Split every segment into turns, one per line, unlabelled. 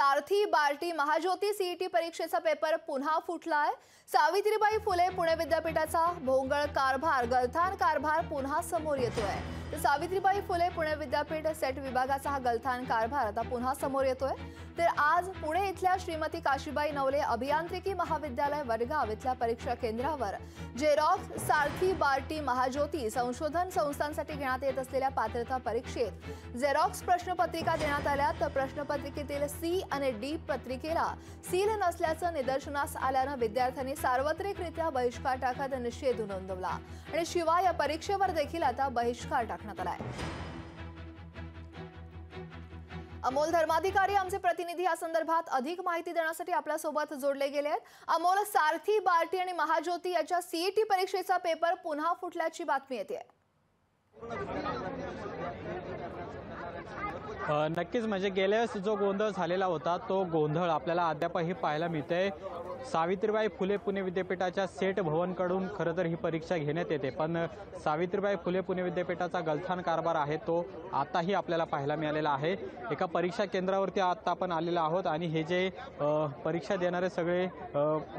सारथी BARTI Mahajyoti CET परीक्षेचा paper पुन्हा फुटलाय। सावित्रीबाई फुले पुणे विद्यापीठाचा भोंगळ कारभार गलथान कारभार पुन्हा समोर येतोय। तर सावित्रीबाई फुले पुणे विद्यापीठ सेट विभागाचा हा गलथान कारभार आता पुन्हा समोर येतोय। तर आज पुणे इथल्या श्रीमती काशीबाई नवले अभियांत्रिकी महाविद्यालय वडगाव इथल्या परीक्षा केंद्रावर जेरॉक्स सारथी बार्टी महाज्योती संशोधन संस्थांसाठी घेण्यात येत असलेल्या पात्रता परीक्षेत जेरॉक्स प्रश्नपत्रिका देण्यात आल्या। तर प्रश्नपत्रिकेतील सी आणि डी पत्रिकेला सील नसल्याचं निदर्शनास आल्यानं विद्यार्थ्यांनी सार्वत्रिकरित्या बहिष्कार टाकत निषेध नोंदवला आणि शिवाय या परीक्षेवर देखील आता बहिष्कार टाकण्यात आलाय। अमोल धर्माधिकारी आमचे प्रतिनिधी या संदर्भात अधिक माहिती देण्यासाठी आपल्या सोबत जोडले गेले आहेत। अमोल, सारथी बार्टी आणि महाज्योती याच्या सीईटी परीक्षेचा पेपर पुन्हा फुटल्याची बातमी येते।
नक्कीच म्हणजे गेल्या वेळेस जो गोंधळ झालेला होता तो गोंधळ आपल्याला अद्यापही पाहायला मिळतोय। सावित्रीबाई फुले पुणे विद्यापीठाच्या सेट भवनकडून खरं तर ही परीक्षा घेण्यात येते, पण सावित्रीबाई फुले पुणे विद्यापीठाचा गलथान कारभार आहे तो आताही आपल्याला पाहायला मिळालेला आहे। एका परीक्षा केंद्रावरती आता आपण आलेलो आहोत आणि हे जे परीक्षा देणारे सगळे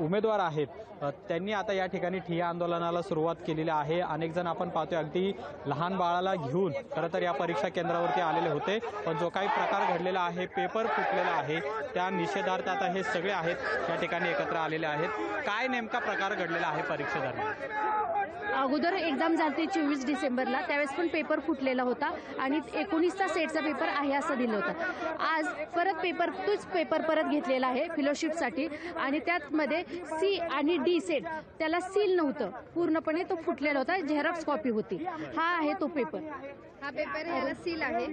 उमेदवार आहेत त्यांनी आता या ठिकाणी ठिय्या आंदोलनाला सुरुवात केलेली आहे। अनेक जण आपण पाहतोय अगदी लहान बाळाला घेऊन खरं तर या परीक्षा केंद्रावरती आलेले होते, पण जो काही प्रकार घडलेला आहे, पेपर फुटलेला आहे, त्या निषेधार्थ आता हे सगळे आहेत या ठिकाणी एकत्र आलेले आहेत। काय नेमका प्रकार घडलेला आहे परीक्षेदरम्यान?
अगोदर एक्झाम झाली 24 डिसेंबरला, त्यावेळेस पण पेपर फुटलेला होता आणि 19चा सेटचा पेपर आहे असं दिलं होतं। आज परत तोच पेपर परत घेतलेला आहे फेलोशिपसाठी आणि त्यामध्ये सी आणि डी सेट त्याला सील नव्हतं, पूर्णपणे तो फुटलेला होता, झेरॉक्स कॉपी होती। हा आहे तो पेपर,
हा पेपर ह्याला सील आहे।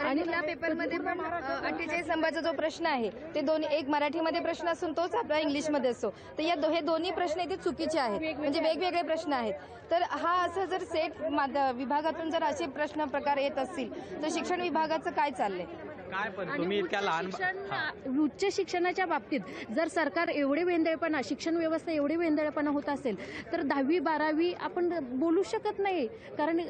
आणि या पेपरमध्ये पण 48 नंबरचा जो प्रश्न आहे ते दोन्ही, एक मराठीमध्ये प्रश्न असून तोच आपला इंग्लिशमध्ये असतो, तर हे दोन्ही प्रश्न इथे चुकीचे आहेत, म्हणजे वेगवेगळे प्रश्न आहेत। तर हा असं जर सेट विभागातून जर असे प्रश्न प्रकार येत असतील तर शिक्षण विभागाचं काय चाललंय?
काय पण तुम्ही इतक्या लहान
उच्च शिक्षणाच्या बाबतीत जर सरकार एवढे वेंधळेपणा, शिक्षण व्यवस्था एवढे वेंधळेपणा होत असेल तर 10वी 12वी आपण बोलू शकत नाही, कारण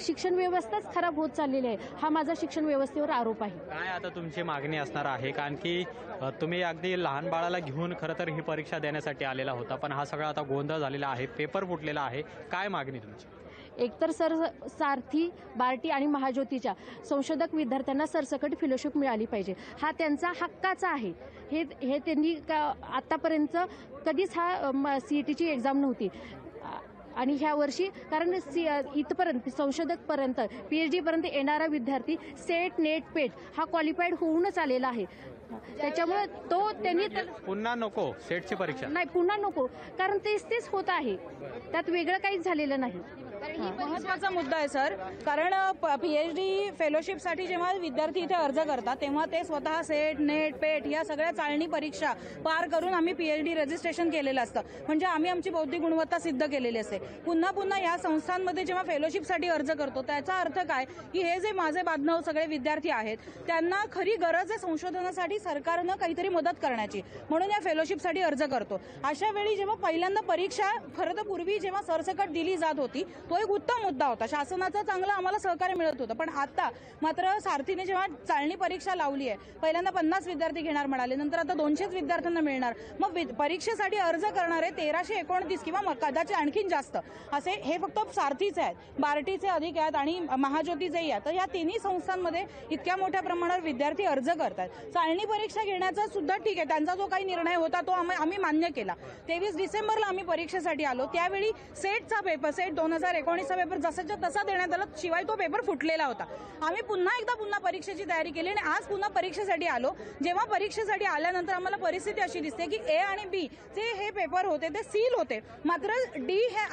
शिक्षण व्यवस्थाच खराब होत चाललेली आहे। हा माझा शिक्षण व्यवस्थेवर आरोप आहे।
काय आता तुमची मागणी असणार आहे? कारण की तुम्ही अगदी लहान बाळाला घेऊन खरं तर ही परीक्षा देण्यासाठी आलेला होता, पण हा सगळा आता गोंधळ झालेला आहे, पेपर फुटलेला आहे, काय मागणी तुमची?
एकतर सारथी बार्टी आणि महाज्योतीच्या संशोधक विद्यार्थ्यांना सरसकट फेलोशिप मिळाली पाहिजे, हा त्यांचा हक्काचा आहे। हे त्यांनी आतापर्यंत कधीच हा सीईटीची एक्झाम नव्हती आणि ह्या वर्षी कारण इथपर्यंत संशोधकपर्यंत PhD पर्यंत येणारा विद्यार्थी सेट नेट पेट हा क्वालिफाईड होऊनच आलेला आहे। त्याच्यामुळे त्यांनी
पुन्हा नको सेटची परीक्षा
नाही, पुन्हा नको, कारण तेच होत आहे, त्यात वेगळं काहीच झालेलं नाही।
महत्त्वाचा मुद्दा आहे सर, कारण PhD फेलोशिपसाठी जेव्हा विद्यार्थी इथे अर्ज करतात तेव्हा ते स्वतः सेट नेट पेट या सगळ्या चाळणी परीक्षा पार करून आम्ही PhD रजिस्ट्रेशन केलेलं असतं, म्हणजे आम्ही आमची बौद्धिक गुणवत्ता सिद्ध केलेली असते। पुन्हा या संस्थांमध्ये जेव्हा फेलोशिपसाठी अर्ज करतो त्याचा अर्थ काय की हे जे माझे बांधव सगळे विद्यार्थी आहेत त्यांना खरी गरज आहे संशोधनासाठी सरकारनं काहीतरी मदत करण्याची, म्हणून या फेलोशिपसाठी अर्ज करतो। अशा वेळी जेव्हा पहिल्यांदा परीक्षा खरं तर पूर्वी जेव्हा सरसकट दिली जात होती तो एक उत्तम मुद्दा होता, शासनाचं चांगलं आम्हाला सहकार्य मिळत होतं, पण आता मात्र सारथीने जेव्हा चाळणी परीक्षा लावली आहे, पहिल्यांदा 50 विद्यार्थी घेणार म्हणाले, नंतर आता 200 विद्यार्थ्यांना मिळणार, मग परीक्षेसाठी अर्ज करणारे 1329 किंवा कदाचित आणखीन जास्त असे, हे फक्त सारथीचे आहेत, बार्टीचे अधिक आहेत आणि महाज्योतीचेही आहेत। तर या तिन्ही संस्थांमध्ये इतक्या मोठ्या प्रमाणावर विद्यार्थी अर्ज करतात। चाळणी परीक्षा घेण्याचा सुद्धा ठीक आहे, त्यांचा जो काही निर्णय होता तो आम्ही मान्य केला। 23 डिसेंबरला आम्ही परीक्षेसाठी आलो, त्यावेळी सेटचा पेपर सेट 2019चा पेपर जसाच्या तसा देण्यात आला, शिवाय तो पेपर फुटलेला होता। आम्ही पुन्हा परीक्षेची तयारी केली आणि आज पुन्हा परीक्षेसाठी आलो। जेव्हा परीक्षेसाठी आल्यानंतर आम्हाला परिस्थिती अशी दिसते की A आणि B चे हे पेपर होते ते सील होते, मात्र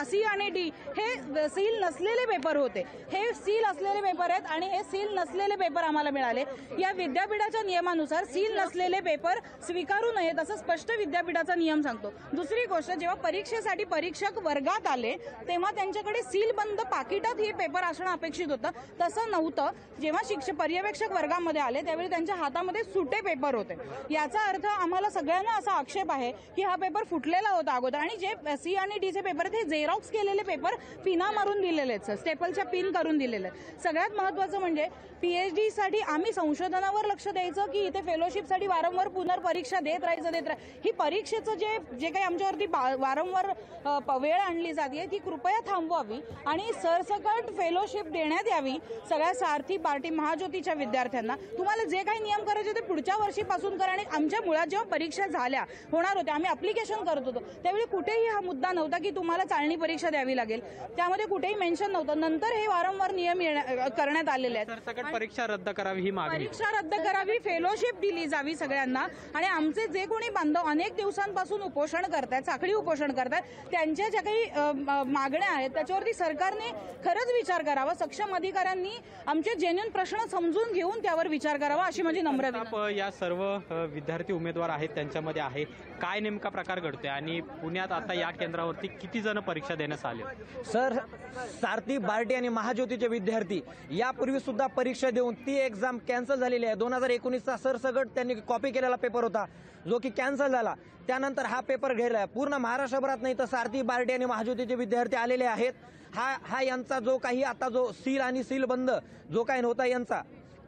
C आणि D हे सील नसलेले पेपर होते। हे सील असलेले पेपर आहेत आणि हे सील नसलेले पेपर आम्हाला मिळाले। या विद्यापीठाच्या नियमानुसार सील नसलेले पेपर स्वीकारू नयेत असं स्पष्ट विद्यापीठाचा नियम सांगतो। दुसरी गोष्ट, जेव्हा परीक्षेसाठी परीक्षक वर्गात आले तेव्हा त्यांच्याकडे सीलबंद पाकिटात हे पेपर असणं अपेक्षित होतं, तसं नव्हतं। जेव्हा पर्यवेक्षक वर्गामध्ये आले त्यावेळी त्यांच्या हातामध्ये सुटे पेपर होते। याचा अर्थ आम्हाला सगळ्यांना असा आक्षेप आहे की हा पेपर फुटलेला होता अगोदर, आणि जे C आणि D चे पेपर आहेत हे झेरॉक्स केलेले पेपर पिना मारून दिलेले आहेत, स्टेपलच्या पिन करून दिलेले आहेत। सगळ्यात महत्त्वाचं म्हणजे PhD साठी आम्ही संशोधनावर लक्ष द्यायचं की इथे फेलो फेलोशिपसाठी वारंवार पुनर्परीक्षा देत राहायचं. ही परीक्षेचं जे काही आमच्यावरती वारंवार वेळ आणली जाते ती कृपया थांबवावी आणि सरसकट फेलोशिप देण्यात यावी सगळ्या सारथी पार्टी महाज्योतीच्या विद्यार्थ्यांना. तुम्हाला जे काही नियम करायचे ते पुढच्या वर्षीपासून करा. आणि आमच्या मुळात जेव्हा परीक्षा झाल्या होणार होत्या, आम्ही अप्लिकेशन करत होतो त्यावेळी कुठेही हा मुद्दा नव्हता की तुम्हाला चाळणी परीक्षा द्यावी लागेल. त्यामध्ये कुठेही मेन्शन नव्हतं. नंतर हे वारंवार नियम करण्यात आलेले आहेत.
सरसकट परीक्षा रद्द करावी ही मागणी.
परीक्षा रद्द करावी, फेलोशिप दिली जावी सगळ्यांना. आणि आमचे जे कोणी बांधव अनेक दिवसांपासून उपोषण करतात, साखळी उपोषण करतात, त्यांच्या ज्या काही मागण्या आहेत त्याच्यावरती सरकारने खरंच विचार करावा. सक्षम अधिकाऱ्यांनी आमचे जेन्युइन प्रश्न समजून घेऊन त्यावर विचार करावा अशी माझी नम्र विनंती.
या सर्व विद्यार्थी उमेदवार आहेत त्यांच्यामध्ये आहे काय नेमका प्रकार घडतोय आणि पुण्यात आता या केंद्रावरती किती जण परीक्षा देण्यास आले?
सर, सारथी बार्टी आणि महाज्योतीचे विद्यार्थी यापूर्वी सुद्धा परीक्षा देऊन ती एक्झाम कॅन्सल झालेली आहे. 2019चा सरसगट त्यांनी कॉपी केलेला पेपर होता जो की कॅन्सल झाला. त्यानंतर हा पेपर घ्यायला पूर्ण महाराष्ट्रभरात नाही तर सारथी बार्टी आणि महाज्योतीचे विद्यार्थी आलेले आहेत. हा यांचा जो काही आता जो सील आणि सील बंद जो काही नव्हता यांचा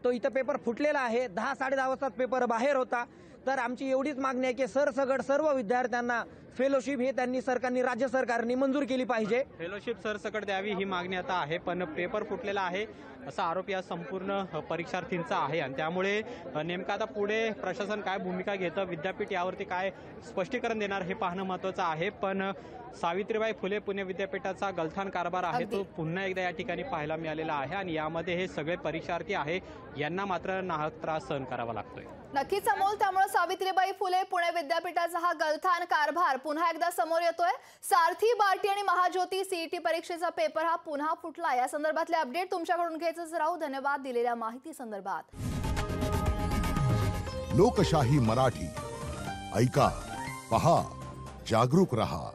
तो इथं पेपर फुटलेला आहे. 10-10:30 वाजता पेपर बाहेर होता. तर आमची एवढीच मागणी आहे की सरसगट सर्व विद्यार्थ्यांना फेलोशिप हे त्यांनी सरकारने राज्य सरकारने मंजूर केली पाहिजे.
फेलोशिप सरसकट द्यावी ही मागणी आता आहे. पण पेपर फुटलेला आहे असा आरोप या संपूर्ण परीक्षार्थींचा आहे आणि त्यामुळे नेमकं आता पुढे प्रशासन काय भूमिका घेतं, विद्यापीठ यावरती काय स्पष्टीकरण देणार हे पाहणं महत्त्वाचं आहे. पण सावित्रीबाई फुले पुणे विद्यापीठाचा गलथान कारभार आहे तो पुन्हा एकदा या ठिकाणी पाहायला मिळालेला आहे आणि यामध्ये हे सगळे परीक्षार्थी आहे यांना मात्र नाहक त्रास सहन करावा लागतोय.
नक्कीच अमोल, त्यामुळे सावित्रीबाई फुले पुणे विद्यापीठाचा हा गलथान कारभार पुन्हा एकदा समोर येतोय. सारथी बार्टी आणि महाज्योती सीईटी परीक्षेचा पेपर हा पुन्हा फुटला. या संदर्भातले अपडेट तुमच्याकडून घ्यायचंच राहू. धन्यवाद दिलेल्या माहिती संदर्भात.
लोकशाही मराठी ऐका, पहा, जागरूक रहा.